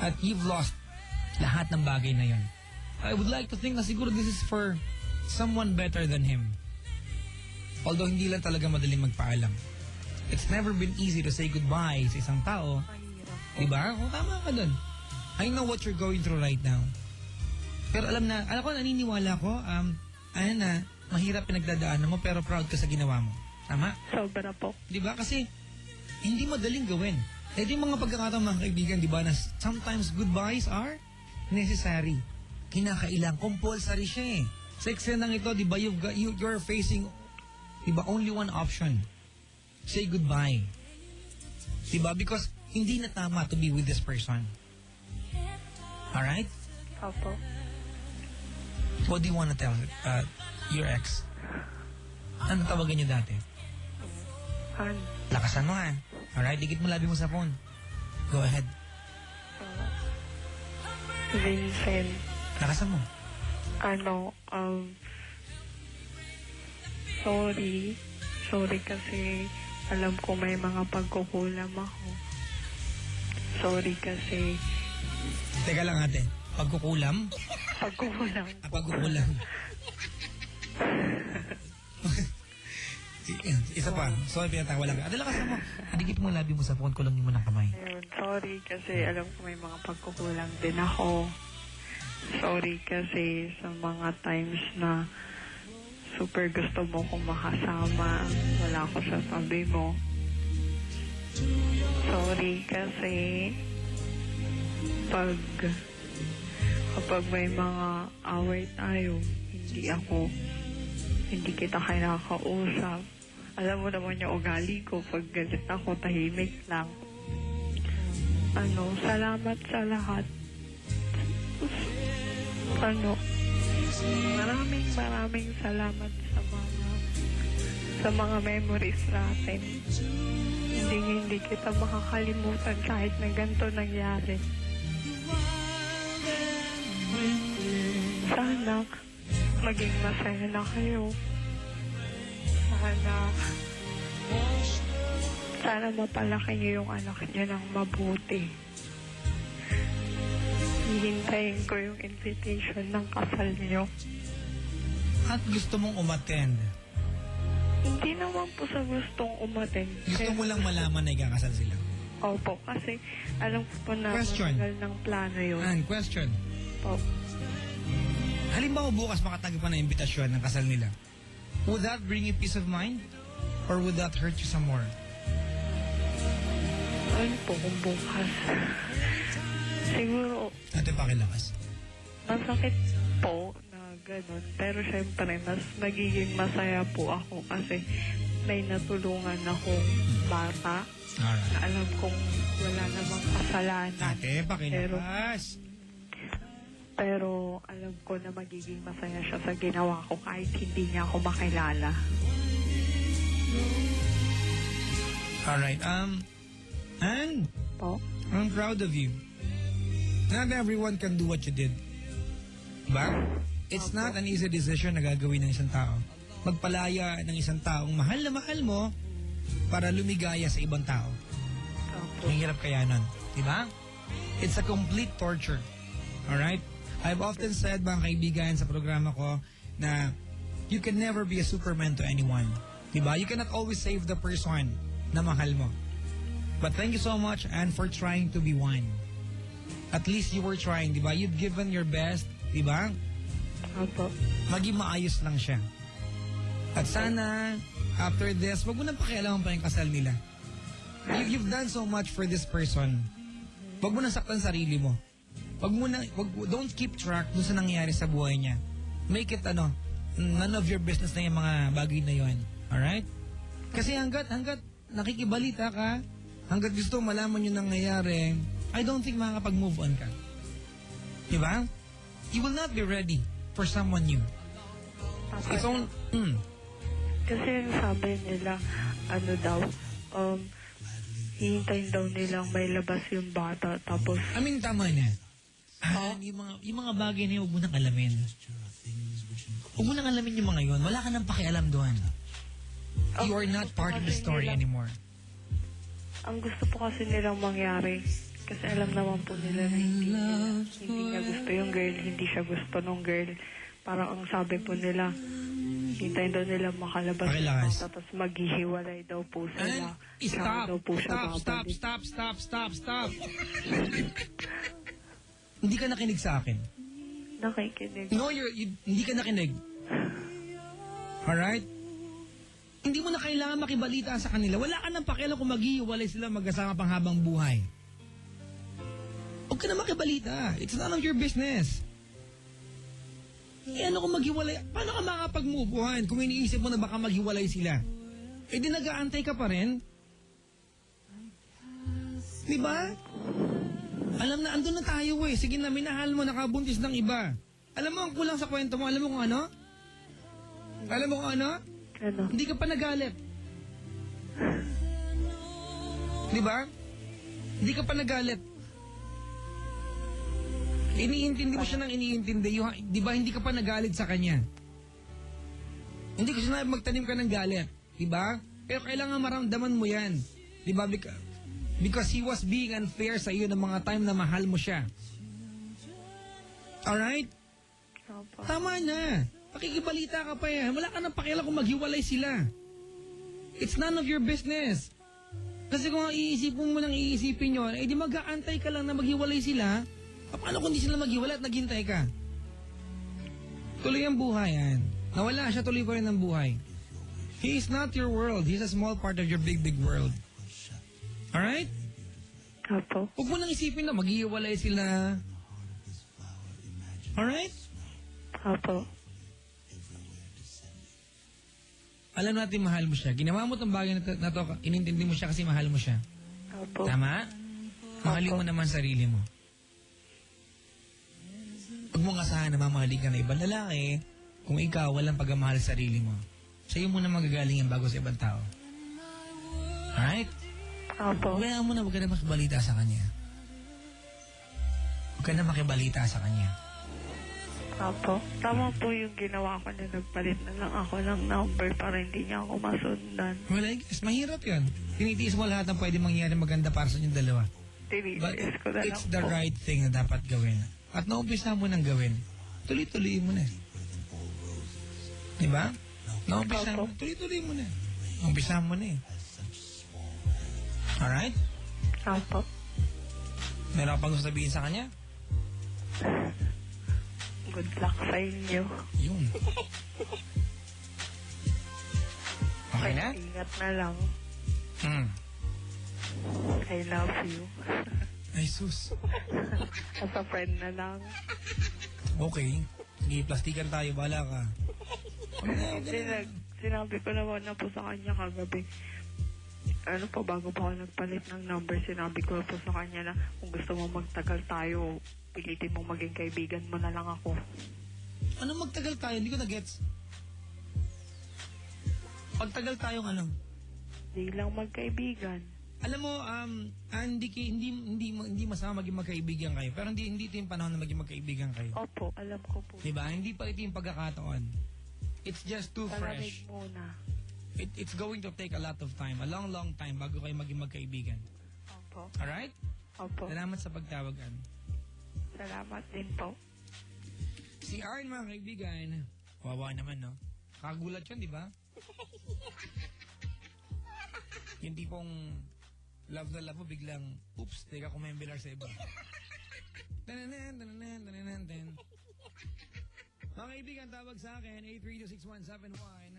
At you've lost lahat ng bagay na yon. I would like to think na siguro this is for someone better than him. Although hindi lang talaga madaling magpaalam. It's never been easy to say goodbye sa isang tao. Diba? O, tama ka dun. I know what you're going through right now. Pero alam ko, naniniwala ko, na, mahirap pinagdadaanan mo pero proud ka sa ginawa mo. Tama? Sobra po. Diba? Kasi, hindi madaling gawin. Eh, di mga pagkakataon mga kaibigan, diba, na sometimes goodbyes are necessary. Kinakailang, compulsory siya eh. Sa eksenang ito, diba, you're facing, diba, only one option. Say goodbye. Diba? Because, hindi na tama to be with this person. Alright? Opo. What do you want to tell your ex? Ano tawagan niyo dati? Han. Lakasan mo ha. Alright, dikit mo labi mo sa phone. Go ahead. Vincent. Lakasan mo. Sorry. Sorry kasi alam ko may mga pagkukulam ako. Sorry kasi... Teka lang ate. Pagkukulam? Pagkukulam. Pagkukulam. Isa pa. Sorry, pinatawa lang. Ate, lakasan mo. Dikit mo labi mo sa phone, kulangin mo ng kamay. Ayun, sorry kasi alam ko may mga pagkukulang din ako. Sorry kasi sa mga times na super gusto mo kong makasama, wala ako sa tabi mo. Sorry kasi kapag may mga away tayo, hindi kita kinakausap. Alam mo naman yung ugali ko, pag galit ako, tahimik lang. Salamat sa lahat. Maraming salamat sa mga memories natin. Hindi kita makakalimutan kahit na ganito nangyari. Sana maging masaya na kayo. Sana mapalaki niyo yung anak niyo ng mabuti. Hihintayin ko yung invitation ng kasal niyo. At gusto mong umattend? Hindi naman po sa gustong umattend. Gusto mo lang malaman na ikakasal sila? Opo, kasi alam ko po na matagal ng plano yun. Question. Opo. Halimbawa bukas makatanggap pa ng imbitasyon ng kasal nila. Would that bring you peace of mind? Or would that hurt you some more? Ano po kung bukas? Siguro... Ate, pakilakas. Masakit po na gano'n. Pero syempre, mas magiging masaya po ako kasi may natulungan akong bata. Alright. Alam kong wala namang kasalanan. Ate, pakilakas. Pero alam ko na magiging masaya siya sa ginawa ko kahit hindi niya ako makilala. Alright, Ann, Po? I'm proud of you. Not everyone can do what you did. Diba? It's not an easy decision na gagawin ng isang tao. Magpalaya ng isang taong mahal na mahal mo para lumigaya sa ibang tao. Opo. Ang hirap kaya nun. Diba? It's a complete torture. Alright? I've often said, mga kaibigan, sa programa ko, na you can never be a superman to anyone. Diba? You cannot always save the person na mahal mo. But thank you so much, Anne, for trying to be one. At least you were trying, diba? You've given your best, diba? Opo. Maging maayos lang siya. At sana, after this, wag mo nang pakialaman pa yung kasal nila. You've done so much for this person. Wag mo nang saktan sarili mo. Don't keep track dun sa nangyayari sa buhay niya. Make it, none of your business na yung mga bagay na yon. Alright? Kasi hanggat nakikibalita ka, hanggat gusto malaman yung nangyayari, I don't think makakapag-move on ka. Diba? You will not be ready for someone new. It's all... Kasi yung sabi nila, hihintayin daw nilang may labas yung bata, tapos... tama na. Yung mga bagay na yun, huwag mo nang alamin. Huwag mo nang alamin yung mga yun. Wala ka nang pakialam doon. You are not part of the story anymore. Ang gusto po kasi nilang mangyari, Kasi alam naman po nila na hindi niya gusto yung girl, hindi siya gusto nung girl. Parang ang sabi po nila, hintayin daw nila makalabas Pakilakas. ng tapos maghihiwalay daw po sila. Saka Stop! daw po siya babalik. Stop! Hindi ka nakinig sa akin. Nakikinig. No, hindi ka nakinig. Alright? Hindi mo na kailangan makibalita sa kanila. Wala ka nang pakialam kung maghihiwalay sila magkasama pang habang buhay. Huwag ka na makibalita. It's none of your business. Ano kung maghiwalay? Paano ka makapag-move on kung iniisip mo na baka maghiwalay sila? Eh di nag-aantay ka pa rin. Diba? Alam na, andun na tayo eh. Sige na, minahal mo, nakabuntis ng iba. Alam mo, ang kulang sa kwento mo, alam mo kung ano? Alam mo kung ano? Ano? Hindi ka pa nagalit. Diba? Hindi ka pa nagalit. Iniintindi mo siya ng iniintindi. Di ba hindi ka pa nagalit sa kanya? Hindi ko sinabi magtanim ka ng galit. Di ba? Pero kailangan maramdaman mo yan. Di ba? Because he was being unfair sa iyo ng mga time na mahal mo siya. Alright? Opo. Tama na. Pakikibalita ka pa yan. Wala ka nang pakialam kung maghiwalay sila. It's none of your business. Kasi kung iisipin mo nang iisipin yun, eh di mag-aantay ka lang na maghiwalay sila. Paano kung di sila maghhiwalay at naghintay ka? Tuloy ang buhay yan. Nawala siya, tuloy pa rin ang buhay. He is not your world. He's a small part of your big, big world. Alright? Opo. Huwag mo nang isipin na maghiwalay sila. Alright? Opo. Alam natin mahal mo siya. Ginawa mo itong bagay na to, inintindi mo siya kasi mahal mo siya. Opo. Tama? Mahalin mo naman sarili mo. Huwag mong asahan na mamahalin ka na ibang lalaki kung ikaw walang pagmamahal sa sarili mo. Sa'yo mo na magagaling yan bago sa ibang tao. Alright? Opo. Kaya mo na huwag ka na makibalita sa kanya. Huwag ka na makibalita sa kanya. Opo. Tama po yung ginawa ko na nagpalit na lang ako ng number para hindi niya ako masundan. Well, I guess, mahirap yan. Tinitiis mo lahat ng pwede mangyari maganda para sa inyong dalawa. But Tinitiis ko na lang it's the po. right thing na dapat gawin. At naumpisa mo nang gawin, tuloy-tuloy mo na. Diba? Naumpisa mo, tuloy-tuloy mo na. Naumpisa mo na eh. Alright? Opo. Meron ka pang gusto sabihin sa kanya? Good luck sa inyo. Yun. Okay na? Ingat na lang. I love you. Ay, sus. As a friend na lang. Okay. Sige, plastikan tayo. Bahala ka. Sinabi ko naman na po sa kanya kagabi. Ano po, bago pa ako nagpalit ng number, sinabi ko po sa kanya na kung gusto mo magtagal tayo, pilitin mo maging kaibigan mo na lang ako. Ano magtagal tayo? Hindi ko na-gets. Pagtagal tayong ano? Di lang magkaibigan. Alam mo, hindi masama maging magkaibigan kayo. Pero hindi ito yung panahon na maging magkaibigan kayo. Opo, alam ko po. Diba? Hindi pa ito yung pagkakataon. It's just too fresh. Palamig muna. It's going to take a lot of time. A long, long time bago kayo maging magkaibigan. Opo. Alright? Opo. Salamat sa pagtawagan. Salamat din po. Si Arn, mga kaibigan. Wawa naman, no? Kagulat yun, di ba? Yung tipong love na love mo, biglang, oops, teka kumembelar sa iba. Mga kaibigan, tawag sa akin, 8326171.